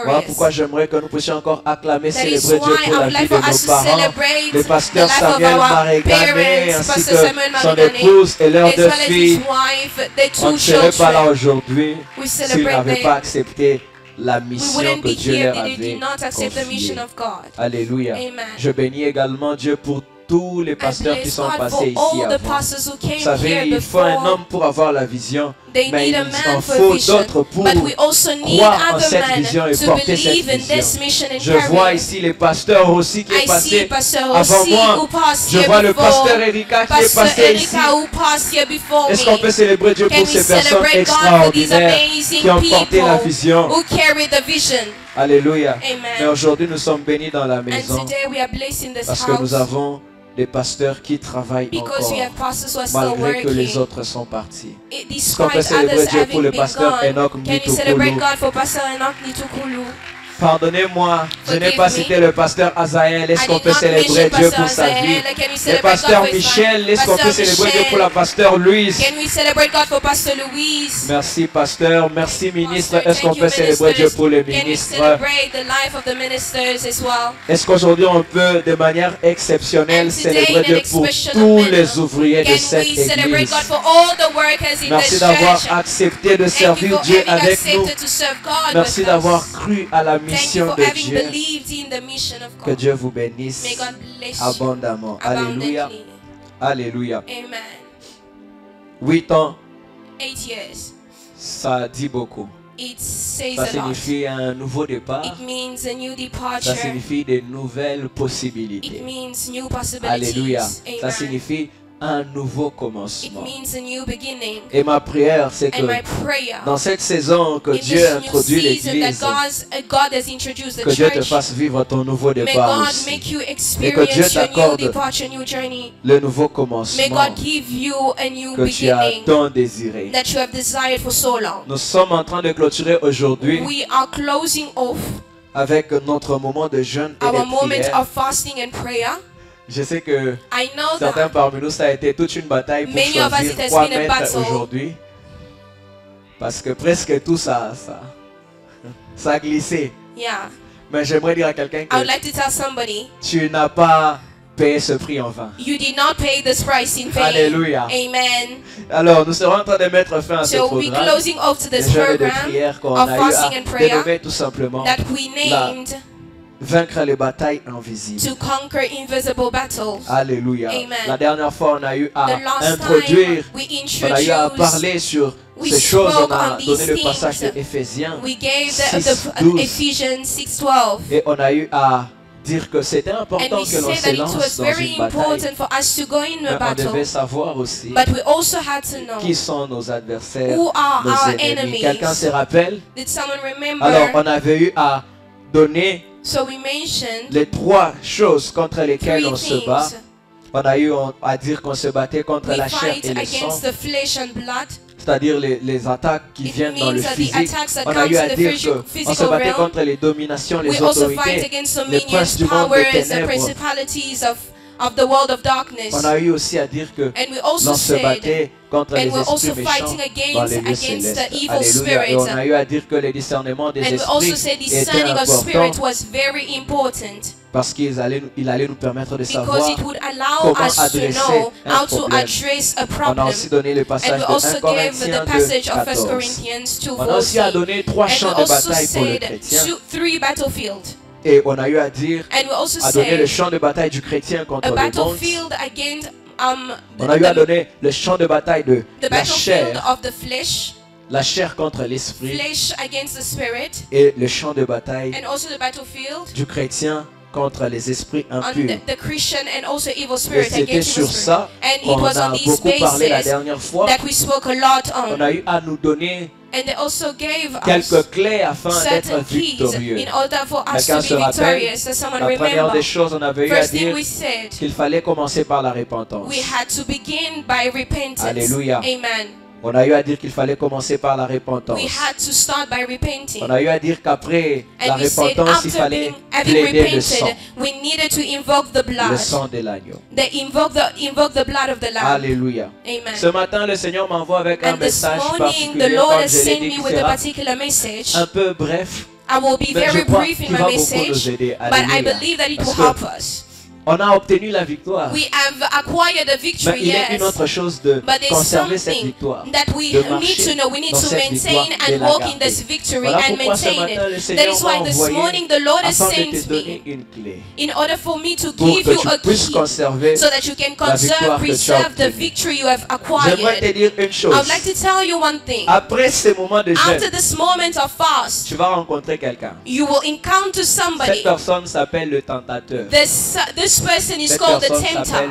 Voilà pourquoi j'aimerais que nous puissions encore acclamer, célébrer Dieu pour la vie de nos parents, le pasteur Samuel Marégané, ainsi que son épouse et leurs deux filles. On ne serait pas là aujourd'hui s'ils n'avaient pas accepté la mission que Dieu leur avait confiée. Alléluia. Je bénis également Dieu pour tous les pasteurs qui sont passés ici avant. Vous savez, il faut un homme pour avoir la vision, mais il en faut d'autres pour croire en cette vision et porter cette vision. Je vois ici les pasteurs aussi qui est passé avant moi. Je vois le pasteur Erika qui est passé ici. Est-ce qu'on peut célébrer Dieu pour ces personnes extraordinaires qui ont porté la vision? Alléluia. Mais aujourd'hui nous sommes bénis dans la maison parce que nous avons des pasteurs qui travaillent encore malgré que les autres sont partis. Est-ce qu'on peut célébrer Dieu pour le pasteur Enoch Mitokoulou? Pardonnez-moi, je n'ai pas cité le pasteur Azaël. Est-ce qu'on peut célébrer Dieu pour sa vie? Le pasteur Michel, est-ce qu'on peut célébrer Dieu pour la pasteur Louise? Merci pasteur, merci ministre. Est-ce qu'on peut célébrer Dieu pour les ministres? Est-ce qu'aujourd'hui on peut de manière exceptionnelle célébrer Dieu pour tous les ouvriers de cette église? Merci d'avoir accepté de servir Dieu avec nous. Merci d'avoir cru à la mission de Dieu. Que Dieu vous bénisse abondamment. Alléluia. Alléluia. 8 ans, ça dit beaucoup. Ça signifie un nouveau départ. Ça signifie de nouvelles possibilités. Alléluia. Ça signifie un nouveau commencement. Et ma prière, c'est que dans cette saison que Dieu introduit l'Église, que Dieu te fasse vivre ton nouveau départ aussi. Et que Dieu t'accorde le nouveau commencement que tu as tant désiré. Nous sommes en train de clôturer aujourd'hui avec notre moment de jeûne et de prière. Je sais que certains parmi nous, ça a été toute une bataille pour choisir quoi mettre aujourd'hui. Parce que presque tout ça a glissé. Mais j'aimerais dire à quelqu'un que tu n'as pas payé ce prix en vain. Alléluia. Amen. Alors, nous serons en train de mettre fin à ce programme. Le jeûne de prière qu'on a eu à dénommer tout simplement vaincre les batailles invisibles. To conquer invisible battles. Alléluia. Amen. La dernière fois, on a eu à introduire, on a eu à parler sur ces choses. On a donné le passage de Éphésiens 6:12. Et on a eu à dire que c'était important que l'on se lance dans une bataille. Mais on devait savoir aussi qui sont nos adversaires, nos ennemis. Quelqu'un se rappelle? Alors, on avait eu à donner les 3 choses contre lesquelles on se bat. On a eu à dire qu'on se battait contre la chair et le sang, c'est-à-dire les attaques qui viennent dans le physique. On a eu à dire qu'on se battait contre les dominations, les autorités, les princes du monde des ténèbres. On a eu aussi à dire que l'on se battait contre les esprits méchants dans les lieux célestes. Alléluia. Et on a eu à dire que le discernement des esprits était important parce qu'il allait nous permettre de savoir comment adresser un problème. On a aussi donné le passage de 1 Corinthiens 2:14. On a aussi à donner 3 champs de bataille pour le chrétien. Et on a eu à dire, à donner le champ de bataille du chrétien contre le monde. On a eu à donner le champ de bataille de la chair contre l'esprit. Et le champ de bataille du chrétien contre les esprits impurs. Et c'était sur ça qu'on a beaucoup parlé la dernière fois. On a eu à nous donner quelques clés afin d'être victorieux. Quelqu'un se rappelle? La première des choses, on avait eu à dire qu'il fallait commencer par la repentance. Alléluia. On a eu à dire qu'il fallait commencer par la repentance. On a eu à dire qu'après la repentance, il fallait plaider le sang. Le sang de l'agneau. Alléluia. Ce matin, le Seigneur m'envoie avec un message particulier, comme je l'ai dit, qui sera un peu bref. I will be very brief in my message, but I believe that it will help us. On a obtenu la victoire. We have acquired the victory, mais il y a une autre chose de conserver cette victoire. That we need to know. We need to maintain and walk in this victory and maintain it. That is why this morning the Lord has sent me in order for me to give you a key so that you can preserve the victory you have acquired. I would like to tell you one thing. Après ces moments de jeûne, after this moment of fast, tu vas rencontrer quelqu'un. You will encounter somebody. Cette personne s'appelle le tentateur. This person is called the tempter.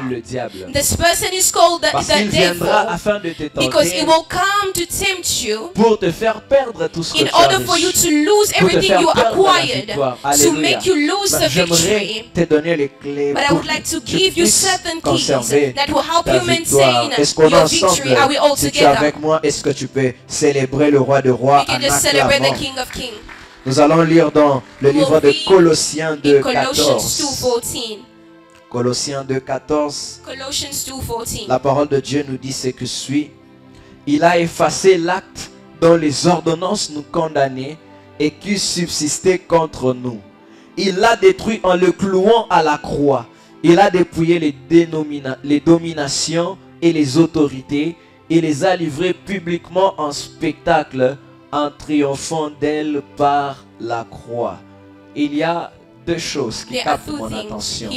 This person is called the devil. Because it will come to tempt you pour te faire perdre tout ce que in order for you to lose everything you acquired, to make you lose the victory. Te donner les clés but I would like to give you certain keys that will help you maintain your victory. Are we all si together? Tu es avec moi, est-ce que tu peux célébrer le roi de rois en acclamant? Nous allons lire dans le livre de Colossiens 2:14. Colossiens 2:14. La parole de Dieu nous dit ce que suit. Il a effacé l'acte dont les ordonnances nous condamnaient et qui subsistait contre nous. Il l'a détruit en le clouant à la croix. Il a dépouillé les dominations et les autorités et les a livrées publiquement en spectacle en triomphant d'elles par la croix. Il y a deux choses qui captent mon attention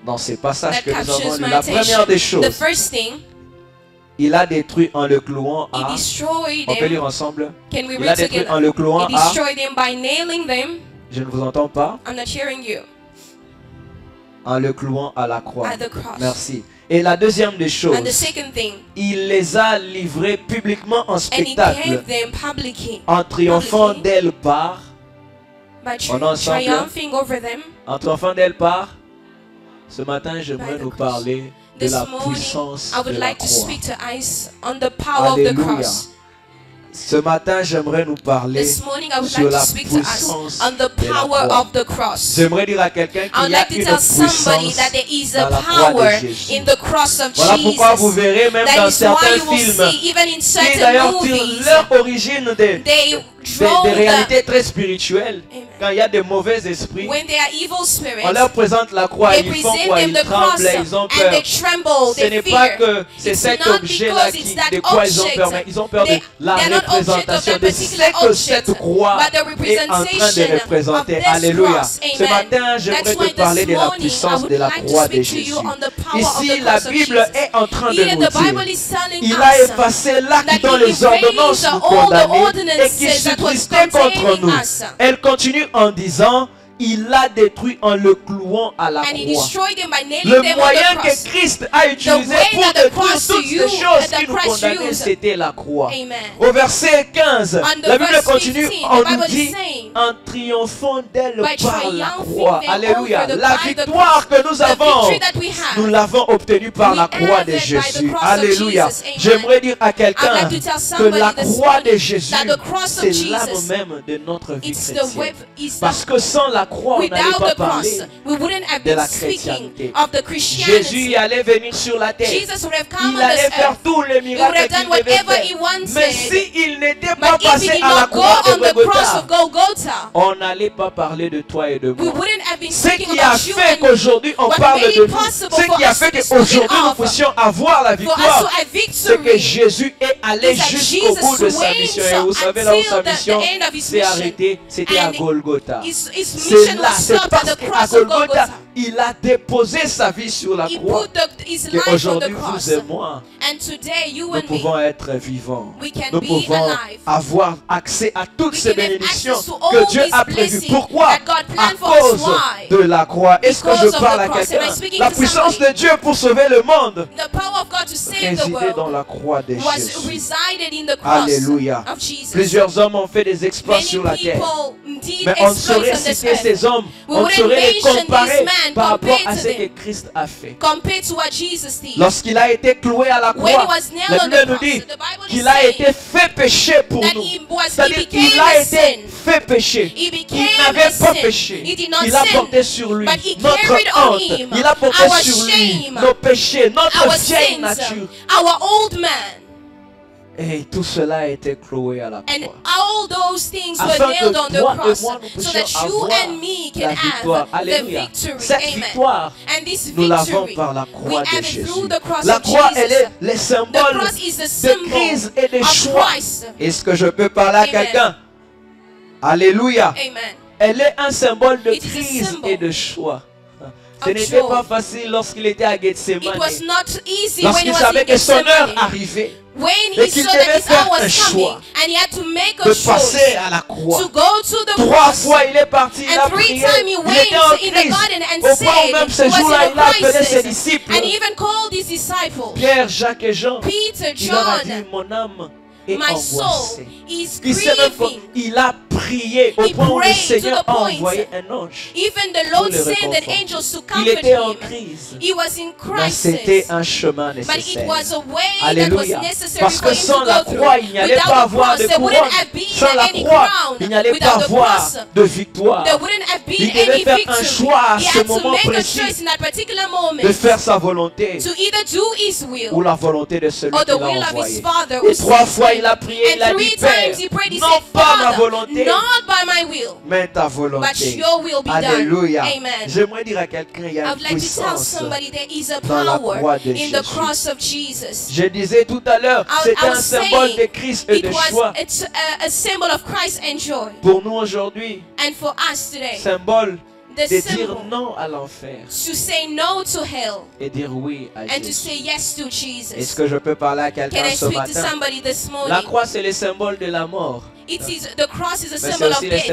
dans ces passages que nous avons lus. La première des choses, il a détruit en le clouant à... On peut lire ensemble. Il a détruit en le clouant à... Je ne vous entends pas. En le clouant à la croix. Merci. Et la deuxième des choses, il les a livrés publiquement en spectacle en triomphant d'elles par... En triomphant d'elles par... Ce matin, j'aimerais nous parler de la puissance de la croix. Alléluia. Ce matin, j'aimerais nous parler sur la puissance de la croix. J'aimerais dire à quelqu'un qu'il y a une puissance dans la croix de Jésus. Voilà pourquoi vous verrez même dans certains films qui d'ailleurs tirent leur origine des réalités très spirituelles. Quand il y a des mauvais esprits, on leur présente la croix et ils font quoi? Ils tremblent, ils ont peur. Ce n'est pas que c'est cet objet-là de quoi ils ont peur, mais ils ont peur de la représentation de ce que cette croix est en train de représenter. Alléluia. Ce matin, j'aimerais te parler de la puissance de la croix de Jésus. Ici, la Bible est en train de nous dire, il a effacé l'acte dont les ordonnances nous condamnaient et qui subsistait contre nous. Elle continue en disant, il l'a détruit en le clouant à la croix. Le moyen que Christ a utilisé pour détruire toutes ces choses qui nous condamnaient, c'était la croix. Au verset 15, la Bible continue, on nous dit, en triomphant d'elle par la croix. Alléluia. La victoire que nous avons, nous l'avons obtenue par la croix de Jésus. Alléluia. J'aimerais dire à quelqu'un que la croix de Jésus, c'est l'âme même de notre vie chrétienne. Parce que sans la croix, on n'allait pas parler de la chrétienté. Jésus allait venir sur la terre. Il allait faire tous les miracles qu'il devait faire. Mais s'il n'était pas passé à la croix de Golgotha, on n'allait pas parler de toi et de moi. Ce qui a fait qu'aujourd'hui on parle de nous, ce qui a fait qu'aujourd'hui nous puissions avoir la victoire, c'est que Jésus est allé jusqu'au bout de sa mission. Et vous savez là où sa mission s'est arrêtée, c'était à Golgotha. C'est là, c'est parce qu'à Golgotha, il a déposé sa vie sur la croix. Qu'aujourd'hui, vous et moi, nous pouvons être vivants. Nous pouvons avoir accès à toutes ces bénédictions que Dieu a prévues. Pourquoi? À cause de la croix. Est-ce que je parle à quelqu'un? La puissance de Dieu pour sauver le monde résidait dans la croix de Jésus. Alléluia. Plusieurs hommes ont fait des exploits sur la terre. Mais on saurait citer ces hommes, on saurait les comparer par rapport à ce que Christ a fait. Lorsqu'il a été cloué à la croix, la Bible nous dit qu'il a été fait péché pour nous. C'est-à-dire qu'il a été fait péché. Il n'avait pas péché. Il a porté sur lui notre honte. Il a porté sur lui nos péchés, notre vieille nature. Et tout cela a été cloué à la croix. And all those things were nailed on the cross, so that you and me can have the victory. Cette victoire, and this nous l'avons par la croix de Jésus. La croix, elle est le symbole de crise et de choix. Est-ce que je peux parler à quelqu'un? Alléluia. Amen. Elle est un symbole de crise et de choix. Ce n'était pas facile lorsqu'il était à Gethsemane. Lorsqu'il savait que son heure arrivait. Et qu'il devait faire un choix de passer à la croix. 3 fois il est parti, il a prié, il était en crise. Au point où même ce jour-là, il a appelé ses disciples. Pierre, Jacques et Jean. Il leur a dit, mon âme est angoissée. Il a prié au point où le Seigneur a envoyé un ange. Il était en crise. Mais c'était un chemin nécessaire. Alléluia. Parce que sans la croix, il n'y allait pas avoir de couronne. Sans la croix, il n'y allait pas avoir de victoire. Il devait faire un choix à ce moment précis de faire sa volonté ou la volonté de celui qui l'a envoyé. Et 3 fois, il a prié, il a dit, Père, non pas ma volonté, mais ta volonté. Alléluia. J'aimerais dire à quelqu'un, il y a une puissance dans la croix de Jésus. Je disais tout à l'heure, c'est un symbole de Christ et de choix. Pour nous aujourd'hui, symbole de dire non à l'enfer et dire oui à Jésus. Est-ce que je peux parler à quelqu'un ce matin? La croix, c'est le symbole de la mort. The cross is a symbol of death,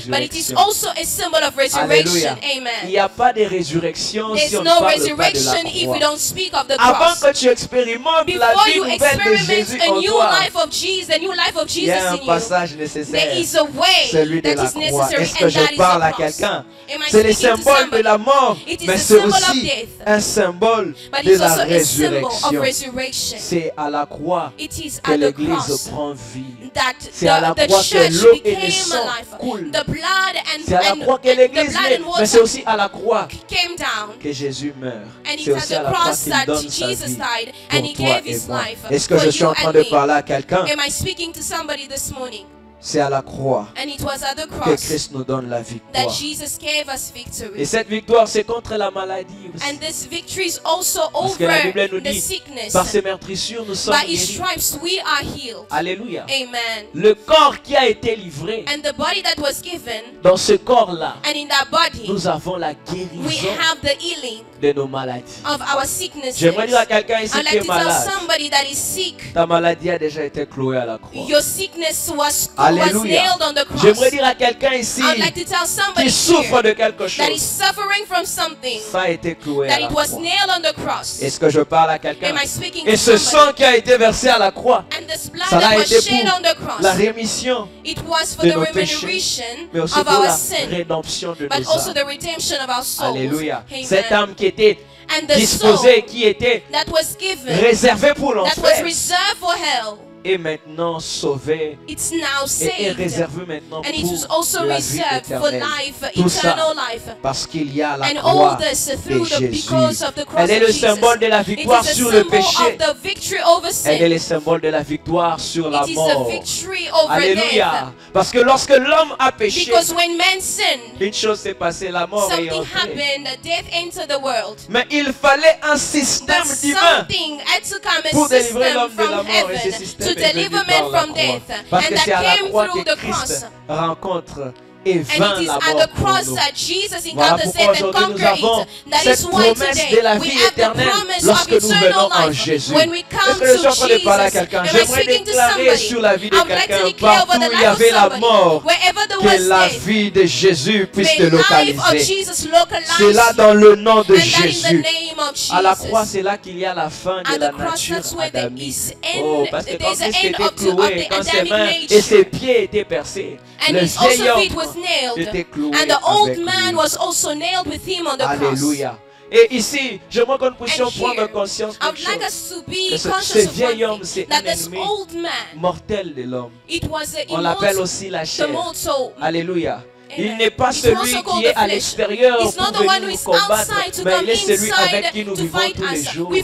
but it is also a symbol of resurrection. Amen. Il n'y a pas de résurrection si on ne no parle resurrection pas de la if croix. we don't speak of the Avant cross. que tu expérimentes la Before vie you nouvelle de experience Jésus a en new toi, life of Jesus, the new life of il y a Jesus un in you, passage nécessaire, there is a way celui de that la is croix. necessary, Est-ce que and je that is parle à the cross. quelqu'un? Am I C'est le speaking to symbole de somebody? la mort, It is mais the c'est symbol of aussi death, un symbole but de it's la also a symbol of résurrection. resurrection. C'est à la croix It is que at the l'Église cross prend vie. that C'est à la the croix que church l'eau et le became sang alive. coulent. The blood C'est à la croix que and l'Église naît, mais c'est aussi à la croix came down. que Jésus meurt. And C'est it's aussi at à the la croix cross qu'il that donne sa Jesus vie died and pour he toi gave et his moi. life Est-ce que for je suis you en train and de me. parler à quelqu'un? Am I speaking to somebody this morning? C'est à la croix And it was at the que cross Christ nous donne la that victoire. Jesus gave us Et victory. cette victoire, c'est contre la maladie aussi. And this victory is also Parce que over la Bible nous the dit, sickness. par ses meurtrissures, nous sommes By his guéris. stripes we are healed. Alléluia. Amen. Le corps qui a été livré, And the body that was given, dans ce corps-là, and in that body, nous avons la we guérison have the healing de nos maladies. of our sicknesses. J'aimerais dire à quelqu'un ici I'd qui like est to tell malade, somebody that is sick, ta maladie a déjà été clouée à la croix. your sickness was Alléluia. nailed on the cross. J'aimerais dire à quelqu'un ici I'd like to tell somebody qui souffre here de quelque that is chose, suffering from something, ça a été cloué à that la it was croix. nailed on the cross. Est-ce que je parle à quelqu'un? Am I speaking Et to ce somebody? sang qui a été versé à la croix, And this blood ça a that was été shed on the pour cross, la rémission, it was for de the nos péchés, remuneration mais aussi of pour our la sin, rédemption de but nos also âmes. the redemption of our souls. Alléluia. Amen. Cette âme qui était And the disposée, soul qui était that was given, réservée pour that was l'enfer, reserved for hell, est maintenant sauvée it's now et est saved. réservée maintenant And it was pour also la vie reserved for éternelle. life, Tout ça eternal life. parce qu'il y a la And croix all this de through Jésus. because of the cross Elle est of le Jesus. symbole de la It victoire is a sur le symbol péché. of the victory over Elle est sin. le symbole de la victoire sur la It is a mort. victory over Alléluia. death. Parce que lorsque l'homme a péché, Because when man sinned, une chose s'est passée, la mort est something entrée. happened, death entered the world. Mais il fallait un système But divin something had to come, pour a délivrer system l'homme de la from mort, et ce heaven système to est venu deliver par man la from croix. death. Parce And que c'est that à la came croix through que the Christ cross. rencontre et And vainc it is la at mort the pour cross nous. that Jesus Voilà encountered pourquoi death and aujourd'hui nous conquered avons it. That cette is why promesse today de la we vie have the éternelle promise lorsque of nous eternal venons en life. Jésus. When we come Est-ce que je suis en to train de parler à Jesus, quelqu'un? am I J'aimerais speaking to déclarer somebody? sur la vie de I would like to quelqu'un, declare over partout the où il y life of avait la somebody, mort, wherever there que was la death, vie de Jésus puisse te the life of localiser. Jesus localized C'est là dans le nom de and that in the Jésus. name of Jesus. À la croix, c'est là qu'il y a la fin de At la the cross, nature that's where there adamique. is Oh, end, parce que quand there's an Christ end était of cloué, the quand ses Adamic mains nature. et ses pieds étaient percés, And le his also vieil feet was homme nailed, était cloué and the old avec man lui. was also nailed with him on the cross. Alléluia. Et ici, j'aimerais que nous puissions And prendre here, conscience I would d'une like chose. us to be Que ce conscious of vieil one homme, c'est thing, that un this ennemi old man, mortel de l'homme. it was the On l'appelle immortal, aussi la the chair. mortal, Alléluia. Il n'est pas celui qui est à l'extérieur pour venir nous combattre, mais il est celui avec qui nous vivons tous les jours. Mais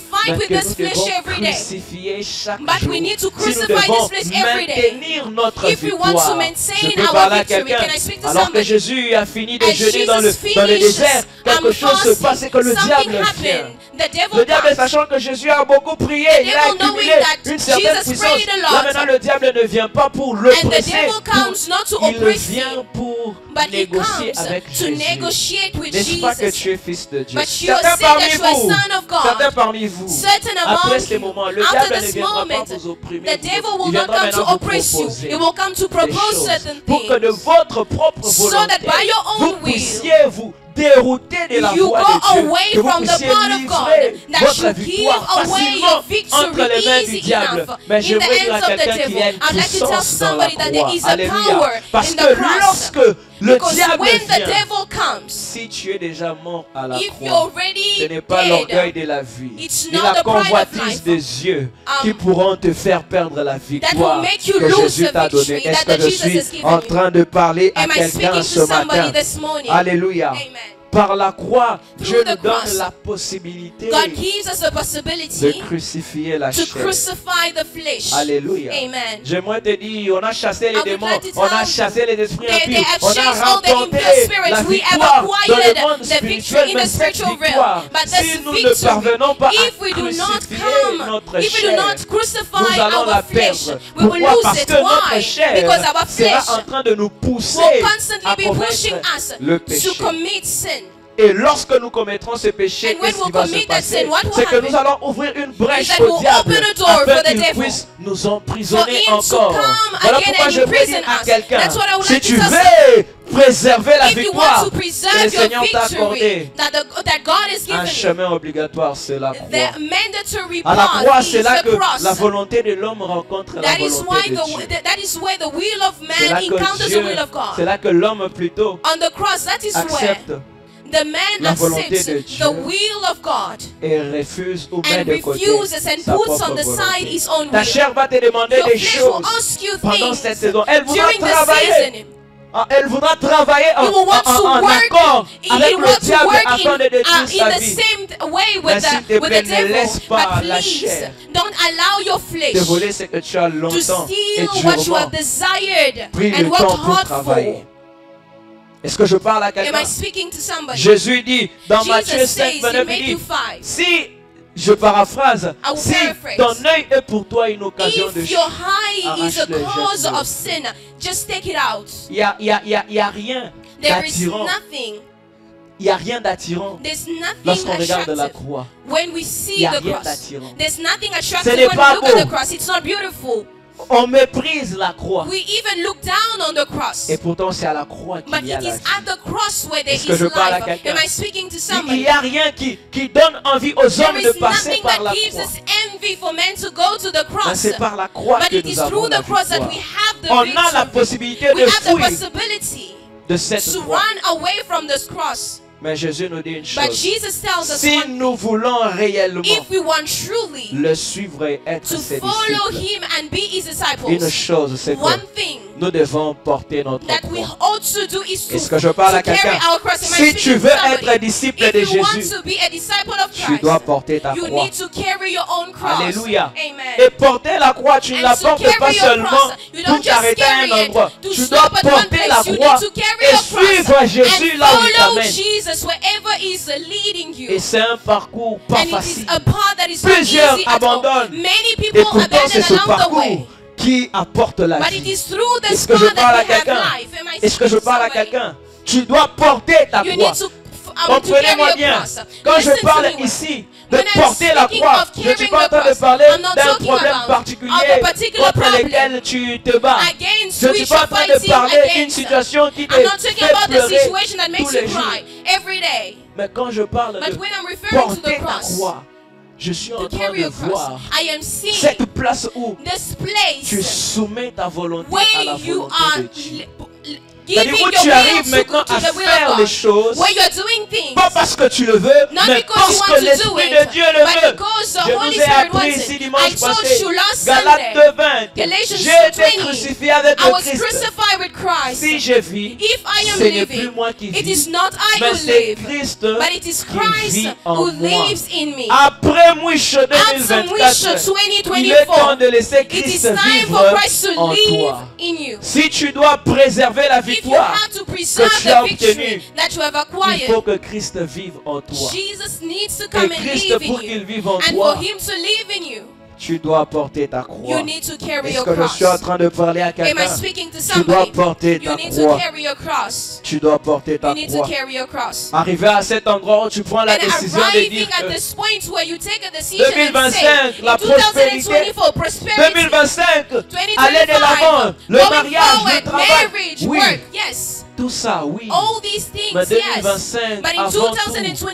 que nous devons crucifier chaque jour. Si nous devons maintenir notre victoire. Je peux parler à quelqu'un. Alors que Jésus a fini de jeûner dans le désert, quelque chose se passe et que le diable vient. Le diable, sachant que Jésus a beaucoup prié, il a accumulé une certaine puissance. Là maintenant, le diable ne vient pas pour le presser. Il vient pour négocier avec Jésus. N'est-ce pas que tu es fils de Dieu? Certains parmi vous, après ces moments, le diable ne viendra pas vous opprimer. Il viendra maintenant vous proposer des choses pour que de votre propre volonté, vous puissiez vous dérouter de la voie de Dieu, que vous puissiez livrer votre victoire facilement entre les mains du diable. Mais je veux dire à quelqu'un qu'il y a une puissance dans la croix. Alléluia. Parce que lorsque le diable vient, si tu es déjà mort à la croix, ce n'est pas l'orgueil de la vie, ni la convoitise des yeux qui pourront te faire perdre la victoire que Jésus t'a donnée. Est-ce que je suis en train de parler à quelqu'un ce matin? Alléluia. Par la croix, Dieu nous donne la possibilité de crucifier la chair. Alléluia. J'aimerais te dire, on a chassé les démons, on a chassé les esprits impurs, on a remporté la victoire dans le monde spirituel, mais cette victoire, si nous ne parvenons pas à crucifier notre chair, nous allons la perdre. Pourquoi? Parce que notre chair sera en train de nous pousser à commettre le péché. Et lorsque nous commettrons ce péché, qu'est-ce qui va se passer? C'est que nous allons ouvrir une brèche au diable afin qu'il puisse nous emprisonner encore. Voilà pourquoi je veux dire à quelqu'un, si tu veux préserver la victoire que le Seigneur t'a accordée, un chemin obligatoire, c'est la croix. À la croix, c'est là que la volonté de l'homme rencontre la volonté de Dieu. C'est là que l'homme plutôt accepte la volonté de Dieu et refuse ou met de côté sa propre volonté. Ta chair va te demander des choses pendant cette saison. Elle voudra travailler. Elle voudra travailler en accord avec le diable afin de détruire sa vie. Mais s'il te plaît, ne laisse pas la chair te voler ce que tu as longtemps et durement pris le temps pour travailler. Est-ce que je parle à quelqu'un? Jésus dit dans Matthieu 5, 29, il dit, si, je paraphrase, si ton œil est pour toi une occasion de chute, arrache-le, jette-le. Il n'y a rien d'attirant. Il n'y a rien d'attirant lorsqu'on regarde la croix. Il n'y a rien d'attirant. Ce n'est pas beau. On méprise la croix. Et pourtant c'est à la croix qu'il y a la vie. Est-ce que je parle à quelqu'un? Il n'y a rien qui donne envie aux hommes de passer par la croix. Mais c'est par la croix que nous avons la victoire. On a la possibilité de fuir de cette croix. Mais Jésus nous dit une chose. Si nous voulons réellement le suivre et être ses disciples, une chose, c'est que nous devons porter notre croix. Est-ce que je parle à quelqu'un? Si tu veux être disciple de Jésus, tu dois porter ta croix. Alléluia. Et porter la croix, tu ne la portes pas seulement pour t'arrêter à un endroit. Tu dois porter la croix et suivre Jésus là où il t'amène. Et c'est un parcours pas facile. Plusieurs abandonnent. Et pourtant c'est ce parcours qui apporte la vie. Est-ce que je parle à quelqu'un? Est-ce que je parle à quelqu'un? Tu dois porter ta croix. Comprenez-moi bien. Quand je parle ici de porter la croix, je ne suis pas en train de parler d'un problème particulier contre lequel tu te bats. Je ne suis pas en train de parler d'une situation qui te fait pleurer tous les jours. Mais quand je parle de porter ta croix, je suis en train de voir cette place où tu soumets ta volonté à la volonté de Dieu. C'est-à-dire où tu arrives maintenant à faire les choses, pas parce que tu le veux, mais parce que l'Esprit de Dieu le veut. Je vous ai appris ici dimanche passé, Galates 2:20, j'ai été crucifié avec le Christ. Si je vis, ce n'est plus moi qui vis, mais c'est Christ qui vit en moi. Après Mouche 2024, il est temps de laisser Christ vivre en toi. Si tu dois préserver la victoire que tu as obtenue, il faut que Christ vive en toi. Et Christ, pour qu'il vive en toi, tu dois porter ta croix. Est-ce que je suis en train de parler à quelqu'un? Tu dois porter ta croix. Tu dois porter ta croix. Arrivé à cet endroit où tu prends la décision de dire que 2025, la prospérité, 2025, aller de l'avant, le mariage, le travail, oui. Tout ça, oui. Mais 2025, avant tout,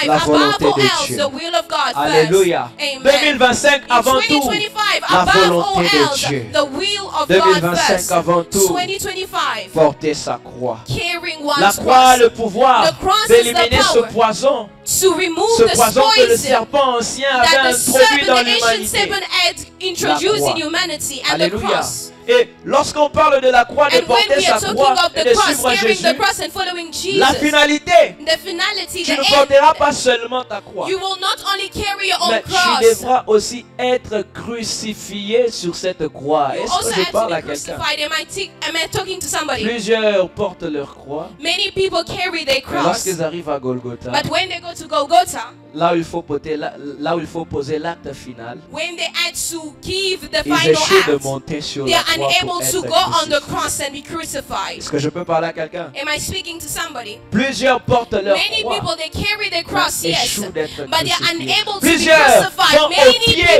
la volonté de Dieu. Alléluia. 2025, avant tout, la volonté de Dieu. 2025, avant tout, porter sa croix. La croix a le pouvoir d'éliminer ce poison. Ce poison que le serpent ancien avait introduit dans l'humanité. Alléluia. Et lorsqu'on parle de la croix, de porter sa croix et de suivre Jésus, la finalité, tu ne porteras pas seulement ta croix, mais tu devras aussi être crucifié sur cette croix. Est-ce que je parle à quelqu'un? Plusieurs portent leur croix, mais lorsqu'ils arrivent à Golgotha, là où il faut poser l'acte final, ils échouent de monter sur la croix. Est-ce que je peux parler à quelqu'un? Plusieurs portent leur croix, échouent d'être crucifiés. Plusieurs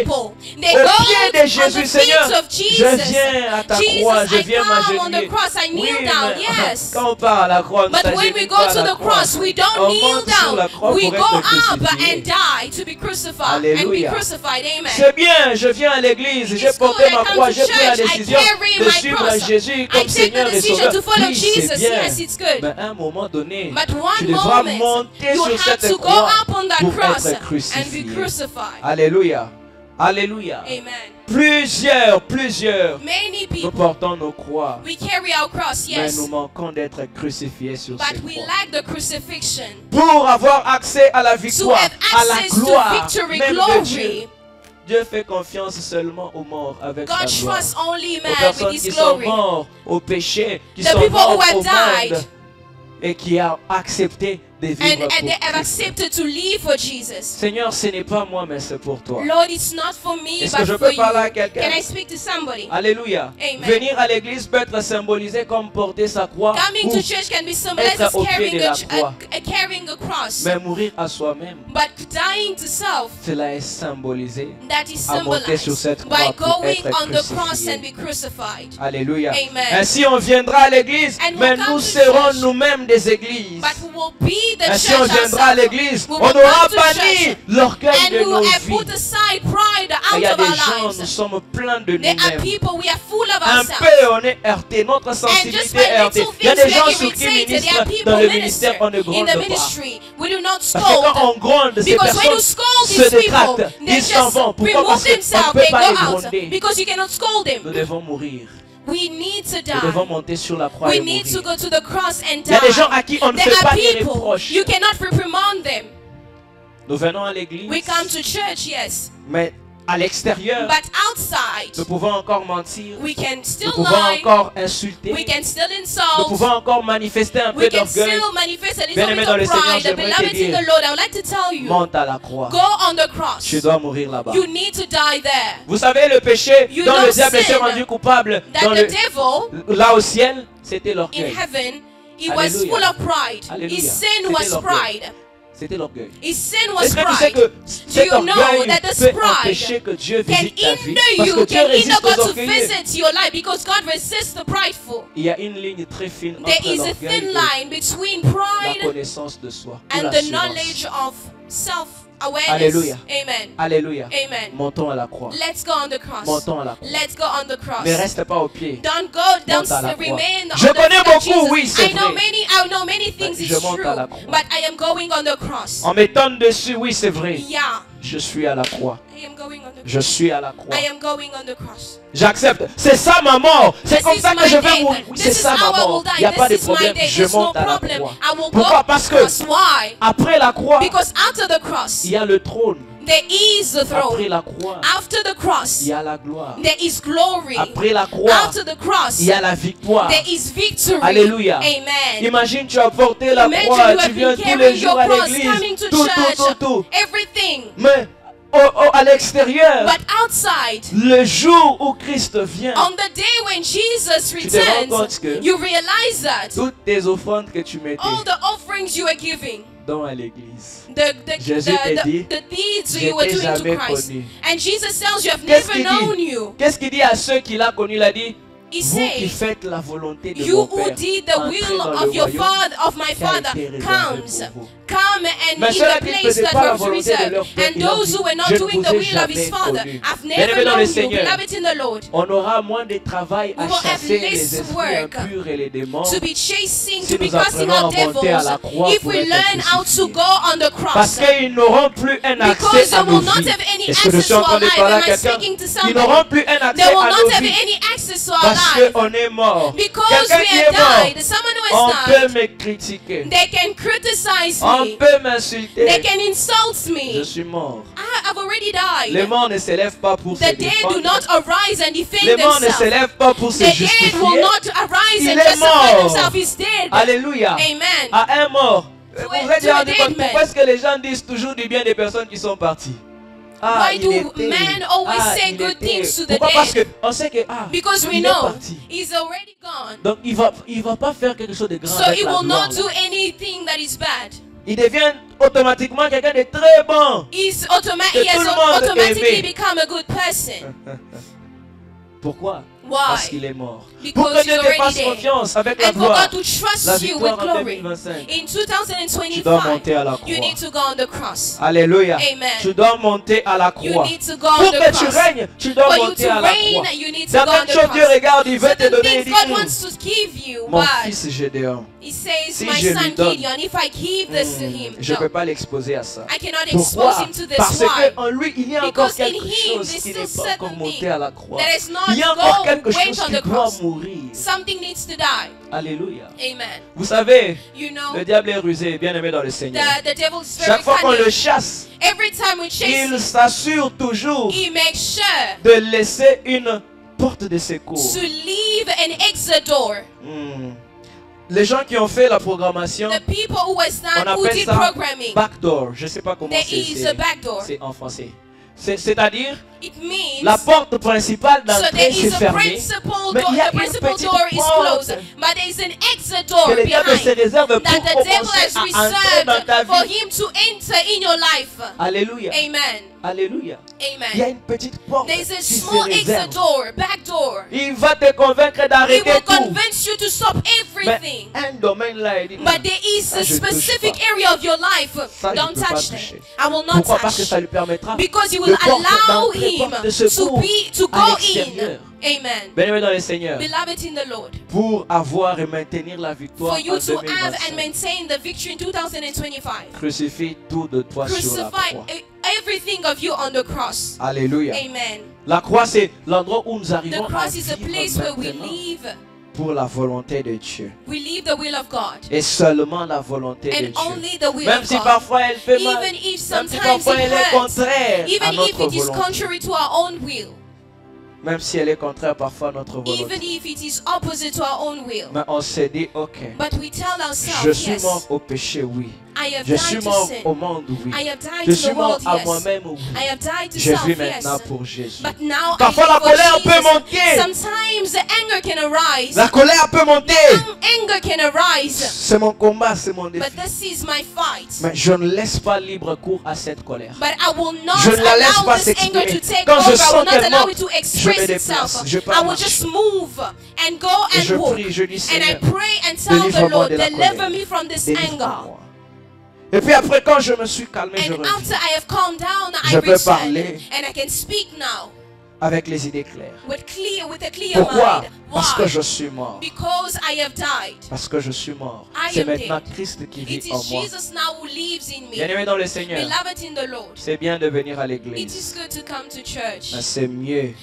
vont au pied de Jésus. Seigneur, je viens à ta croix, je viens m'agenouiller. Oui, mais quand on part à la croix, on ne s'agenouille pas à la croix. On monte sur la croix pour être crucifié. Alléluia. C'est bien, je viens à l'église, j'ai porté ma croix, j'ai pris la décision de suivre Jésus comme Seigneur et Sauveur. Oui, c'est bien. Mais à un moment donné, tu devras monter sur cette croix pour être crucifié. Alléluia. Alléluia. Plusieurs. Nous portons nos croix. Mais nous manquons d'être crucifiés sur cette croix. Pour avoir accès à la victoire, à la gloire même de Dieu. Dieu fait confiance seulement aux morts avec sa gloire. Aux personnes qui sont mortes au péché, qui sont mortes au monde et qui ont accepté de vivre pour Christ. Seigneur, ce n'est pas moi, mais c'est pour toi. Est-ce que je peux parler à quelqu'un? Alléluia. Venir à l'église peut être symbolisé comme porter sa croix ou être au pied de la croix. Mais mourir à soi-même, cela est symbolisé à monter sur cette croix pour être crucifié. Alléluia. Ainsi on viendra à l'église, mais nous serons nous-mêmes des églises. Ainsi on viendra à l'église, on aura banni l'orgueil de nos vies. Il y a des gens, nous sommes pleins de nous-mêmes. Un peu on est heurté, notre sensibilité est heurtée. Il y a des gens sur qui ministrent dans le ministère, on ne gronde pas. Parce que quand on gronde, ces personnes se détractent, ils s'en vont. Pourquoi? Parce qu'on ne peut pas les gronder. Nous devons mourir. Nous devons monter sur la croix et mourir. Il y a des gens à qui on ne fait pas des reproches. Nous venons à l'église, mais à l'extérieur, nous pouvons encore mentir, nous pouvons encore insulter, nous pouvons encore manifester un peu d'orgueil. Bien-aimé dans le Seigneur, j'aimerais te dire, monte à la croix. Tu dois mourir là-bas. Vous savez, le péché dont le diable s'est rendu coupable là au ciel, c'était l'orgueil. C'était l'orgueil. Est-ce que tu sais que cet orgueil peut empêcher que Dieu visite ta vie? Parce que Dieu résiste aux orgueilleux. Il y a une ligne très fine entre l'orgueil et la connaissance de soi. awareness. Alléluia. Amen. Alléluia. Amen. Montons à la croix. Let's go on the cross. Montons à la croix. Let's go on the cross. Ne reste pas au pied. Don't go, don't remain on Je the connais cross. beaucoup, oui, c'est I know many things, je it's monte true, à la croix. but I am going on the cross. On m'étonne dessus, oui, c'est vrai. Yeah. Je suis à la croix. I am going on the cross. Je suis à la croix. I am going on the cross. J'accepte. C'est ça ma mort. C'est comme ça que je vais mourir. Oui, c'est ça ma mort. Il n'y a pas de problème. Je monte à la croix. Pourquoi? Parce que après la croix, il y a le trône. There is the throne. Après la croix, after the cross, il y a la gloire. There is glory. Après la croix, after the cross, il y a la victoire. There is victory. Alléluia. Amen. Imagine, tu as porté la croix, tu viens tous les jours à l'église, tout. Everything. Mais à l'extérieur, but outside, le jour où Christ vient, on the day when Jesus returns, you realize that toutes tes offrandes que tu mettais, all the offerings you were giving, dans à l'église, Jésus te dit, the deeds you were doing to Christ, and Jesus tells you, I've never known you. Qu'est-ce qu'il dit à ceux qu'il a connus? Il a dit, He vous said, qui faites la volonté de you mon Père, who did the will of your father, of my Father, come and in the place that was reserved. And those who were not doing the will of his Father, I've never known you, beloved in the Lord. On aura moins de travail à chasser les esprits impurs et les démons to be chasing, to be casting out devils, if we learn how to go on the cross. Parce qu'ils n'auront plus un accès à nos vies. Est-ce que je suis en train de parler à quelqu'un? Ils n'auront plus un accès à nos vies. Parce qu'on est mort. Quelqu'un qui est mort, on peut me critiquer. They can criticize me. On peut m'insulter. They can insult me. Je suis mort. I've already died. Les morts ne se lèvent pas pour se défendre. The dead do not arise and defend Les morts ne se lèvent pas pour se justifier. The dead will not arise and justify themselves. He's dead. Alléluia. Amen. À un mort. Vous vous êtes rendu compte pourquoi est-ce que les gens disent toujours du bien des personnes qui sont parties? Why do men always say good things to the dead? Parce que on sait que because we know he's already gone. Donc il va pas faire quelque chose de grand. So he will not do anything that is bad. Il devient automatiquement quelqu'un de très bon. He has automatically become a good person. Pourquoi? Why? Parce qu'il est mort. Because pour que Dieu te fasse confiance avec la gloire, la victoire en 2025. In 2025, tu dois monter à la croix. You need to go on the cross. Alléluia. Amen. Tu dois monter à la croix. You need to go pour on the que cross. tu règnes, tu dois monter à la croix. Certaines choses Dieu regarde, il veut te donner. Il dit, mon fils Gédéon, si je lui donne, je ne peux pas l'exposer à ça. Pourquoi? Parce qu'en lui, il y a encore quelque chose qui n'est pas encore monté à la croix. Il y a encore quelque chose qui doit mourir. Something needs to die. Alléluia. Amen. Vous savez, you know, le diable est rusé, bien aimé dans le Seigneur. The devil's very Chaque fois qu'on le chasse, il s'assure toujours sure de laisser une porte de secours. To leave an exit door. Les gens qui ont fait la programmation, on appelle ça backdoor. Je ne sais pas comment c'est en français. C'est-à-dire, la porte principale d'entrée est fermée, mais il y a une petite porte que le diable se réserve pour commencer à entrer dans ta vie. Alléluia. Amen. Alléluia. Amen. Il y a une petite porte qui se réserve. Back door. Il va te convaincre d'arrêter tout. Convince you to stop everything. Mais un domaine là, il dit, but there is a specific area of your life. Don't touch them. I will not Pourquoi? touch. Parce que ça lui permettra because you will allow him to go in. Amen. Bien-aimé dans le Seigneur. Beloved in the Lord. Pour avoir et maintenir la victoire for you en to 2025. have and maintain the victory in 2025. Crucifie tout de toi sur la croix. Everything of you on the cross. Alléluia. Amen. La croix, c'est l'endroit où nous arrivons the cross à is a place where we live. Pour la volonté de Dieu. We live the will of God. Et seulement la volonté de Dieu. Only the will même of si God. Parfois elle fait mal. Even if même si parfois elle est contraire à notre volonté. Even if it is contrary to our own will. Même si elle est contraire parfois à notre volonté. Even if it is opposite to our own will. Mais on s'est dit, ok. But we tell ourselves, je suis mort au péché, oui. Je suis mort au monde, oui. Je suis mort à moi-même, oui. Je vis maintenant pour Jésus. Parfois la colère peut monter. Sometimes the anger can arise. La colère peut monter. Anger can arise. C'est mon combat, c'est mon défi. But this is my fight. Mais je ne laisse pas libre cours à cette colère. But I will not je ne la laisse pas s'exprimer. Quand je sens qu'elle monte, je me déplace. Je pars marcher. Just move and go and je walk. prie, je dis, and I pray and tell the Lord, deliver me from this anger. Et puis après, quand je me suis calmé, je reviens. Je peux parler avec les idées claires. Pourquoi? Parce que je suis mort. Parce que je suis mort. C'est maintenant Christ qui vit en moi. Bien-aimé dans le Seigneur, c'est bien de venir à l'église. Mais c'est mieux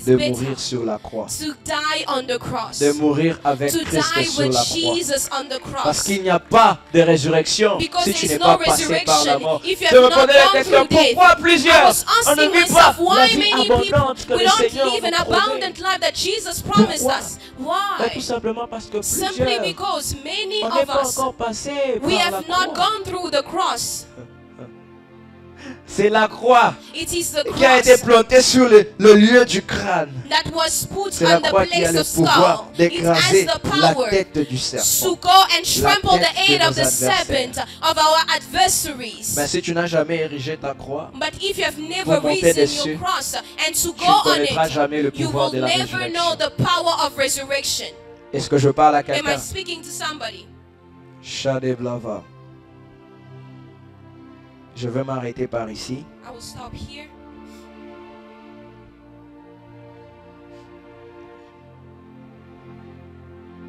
de mourir sur la croix. De mourir avec Christ sur la croix. Parce qu'il n'y a pas de résurrection si tu n'es pas passé par la mort. Je me posais la question, pourquoi plusieurs? On ne vit pas la vie abondante que le Seigneur nous promet. Pourquoi? Tout simplement parce que plusieurs, on n'est pas encore passé par la croix. C'est la croix qui a été plantée sur le lieu du crâne. C'est la croix qui a le pouvoir d'écraser la tête du serpent, la tête de nos adversaires. Mais si tu n'as jamais érigé ta croix, pour monter dessus, tu ne connaîtras jamais le pouvoir de la résurrection. Est-ce que je parle à quelqu'un? Shadevlava. Je vais m'arrêter par ici.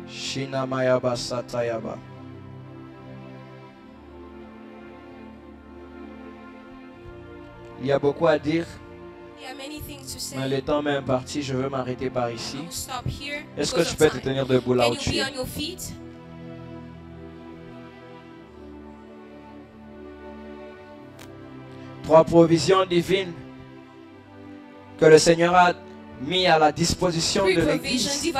Shinamayaba Satayaba. Il y a beaucoup à dire. Mais le temps m'est imparti, je veux m'arrêter par ici. Est-ce que tu peux te tenir debout là où tu es? Trois provisions divines que le Seigneur a mis à la disposition de l'Église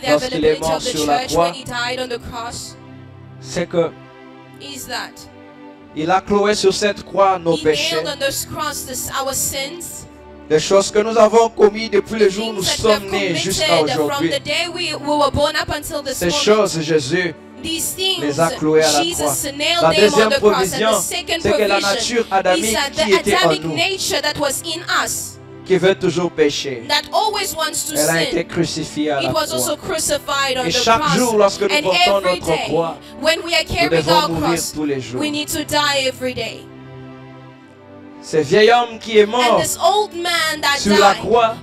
lorsqu'il est mort sur la croix. C'est que il a cloué sur cette croix nos péchés, les choses que nous avons commises depuis le jour où nous sommes nés jusqu'à aujourd'hui. Ces choses, Jésus les a cloués à la croix. La deuxième provision, c'est que la nature adamique qui était en nous, qui veut toujours pécher, elle a été crucifiée à la croix. Et chaque jour, lorsque nous portons notre croix, nous devons mourir tous les jours. Ce vieil homme qui est mort sur la croix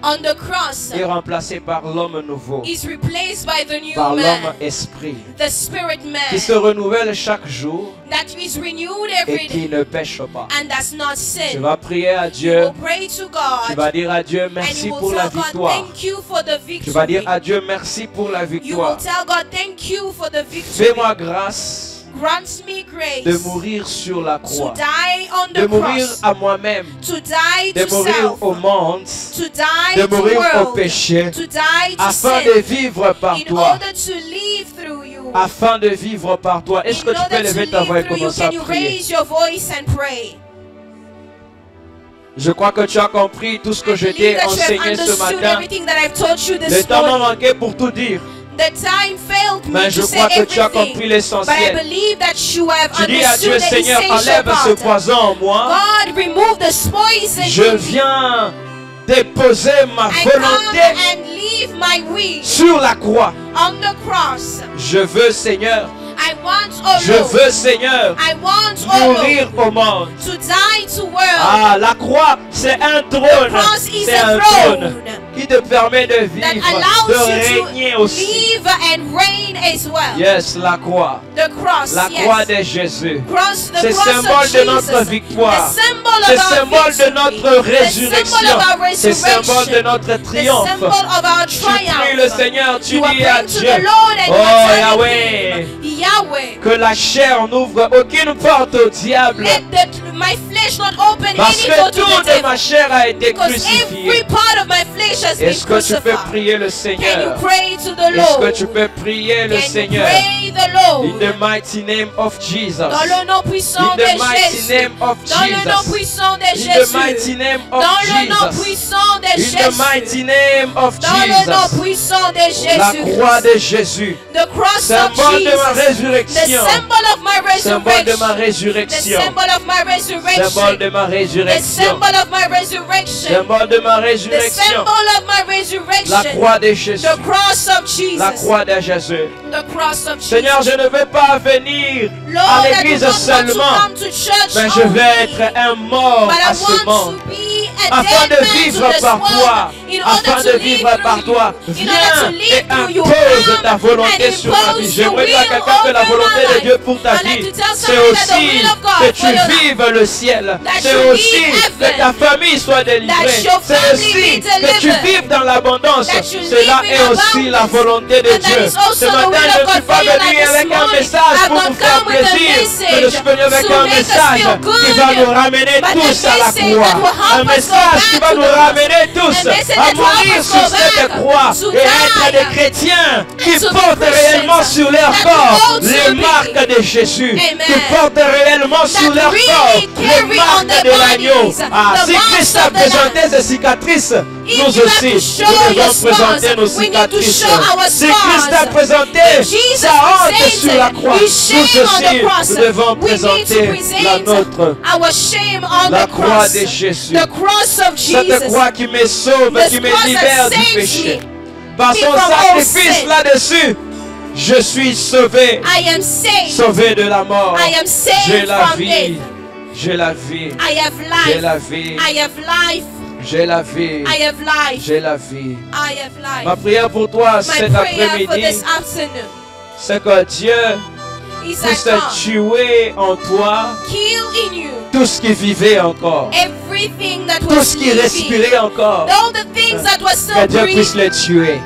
est remplacé par l'homme nouveau, par l'homme esprit, qui se renouvelle chaque jour et qui ne pêche pas. Tu vas prier à Dieu, tu vas dire à Dieu merci pour la victoire. Tu vas dire à Dieu merci pour la victoire. Fais-moi grâce de mourir sur la croix, de mourir à moi-même, de mourir au monde, de mourir au péché, afin de vivre par toi. Afin de vivre par toi. Est-ce que tu peux lever ta voix et commencer à prier? Je crois que tu as compris tout ce que je t'ai enseigné ce matin. Le temps m'a manqué pour tout dire. Mais je crois que tu as compris l'essentiel. Tu dis à Dieu, Seigneur, enlève ce poison en moi. Je viens déposer ma volonté sur la croix. Je veux, Seigneur, mourir au monde. Ah, la croix, c'est un trône. C'est un trône qui te permet de vivre, de régner aussi. Yes, la croix. La croix de Jésus. C'est symbole de notre victoire. C'est symbole de notre résurrection. C'est symbole de notre triomphe. Tu pries le Seigneur, tu dis à Dieu, oh Yahweh, que la chair n'ouvre aucune porte au diable. Parce que toute ma chair a été crucifiée. Est-ce que tu peux prier le Seigneur? Est-ce que tu peux prier le Seigneur? In the mighty name of Jesus. In the mighty name of Jesus. In the mighty name of Jesus. In the mighty name of Jesus. La croix de Jésus. Symbole de ma résurrection. Symbole de ma résurrection. Symbole de ma résurrection. Symbole de ma résurrection. La croix de Jésus. La croix de Jésus. Seigneur, Seigneur, je ne veux pas venir à l'église seulement, mais je veux être un mort à ce monde. Afin de vivre par toi, afin de vivre par toi, viens et impose ta volonté sur ma vie. J'aimerais dire à quelqu'un que la volonté de Dieu pour ta vie, c'est aussi que tu vives le ciel, c'est aussi que ta famille soit délivrée, c'est aussi que tu vives dans l'abondance. Cela est aussi la volonté de Dieu. Ce matin, je ne suis pas venu avec un message pour vous faire plaisir, mais je suis venu avec un message qui va nous ramener tous à la croix. Un message qui va nous ramener tous à mourir sur cette croix et être des chrétiens qui portent réellement sur leur corps les marques de Jésus, qui portent réellement sur leur corps les marques de l'agneau. Si Christ a présenté ses cicatrices, nous aussi, nous devons présenter nos cicatrices. Si Christ a présenté sa honte sur la croix, nous aussi, nous devons présenter la nôtre. La croix de Jésus. Cette croix qui me sauve, qui me libère du péché. Par son sacrifice là-dessus, je suis sauvé. Sauvé de la mort. J'ai la vie. J'ai la vie. J'ai la vie. J'ai la vie. J'ai la vie. Ma prière pour toi cet après-midi, c'est que Dieu puisse tuer en toi tout ce qui vivait encore, tout ce qui respirait encore, que Dieu puisse le tuer.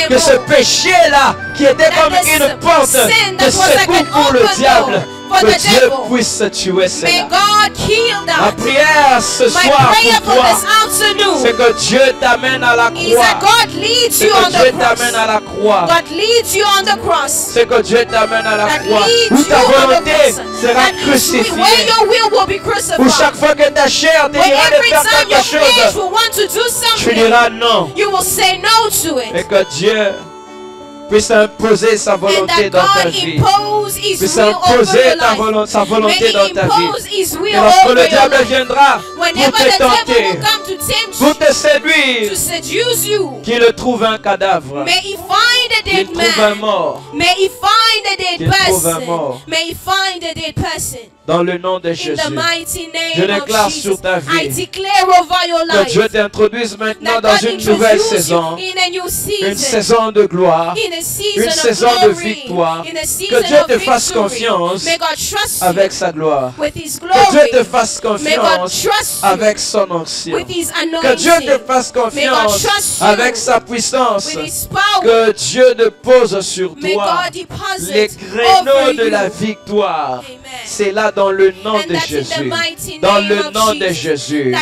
Que ce péché-là, qui était comme une porte de secours pour le diable, que Dieu puisse tuer cela. Ma prière ce soir pour toi, c'est que Dieu t'amène à la croix. C'est que Dieu t'amène à la croix. C'est que Dieu t'amène à la croix. Où ta volonté sera crucifiée. Où chaque fois que ta chair te dira de faire quelque chose, tu diras non. Et que Dieu puisse imposer sa volonté dans ta vie. Puisse imposer sa volonté dans ta vie. Et lorsque le diable viendra pour te tenter, pour te séduire, qu'il trouve un cadavre, qu'il trouve un mort, qu'il trouve un mort. Dans le nom de Jésus, je déclare sur ta vie que Dieu t'introduise maintenant dans une nouvelle saison, une saison de gloire, une saison de victoire. Que Dieu te fasse confiance avec sa gloire. Que Dieu te fasse confiance avec son onction. Que Dieu te fasse confiance avec sa puissance. Que Dieu dépose sur toi les créneaux de la victoire. C'est là dans le nom de Jésus. Dans le nom de Jésus.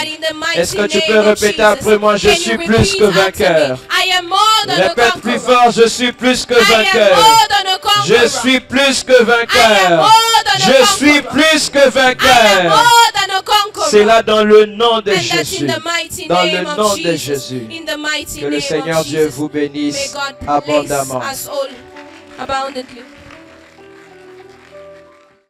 Est-ce que tu peux répéter après moi? Je suis plus que vainqueur. Répète plus fort, je suis plus que vainqueur. Je suis plus que vainqueur. Je suis plus que vainqueur. C'est là dans le nom de Jésus. Dans le nom de Jésus. Que le Seigneur Dieu vous bénisse abondamment.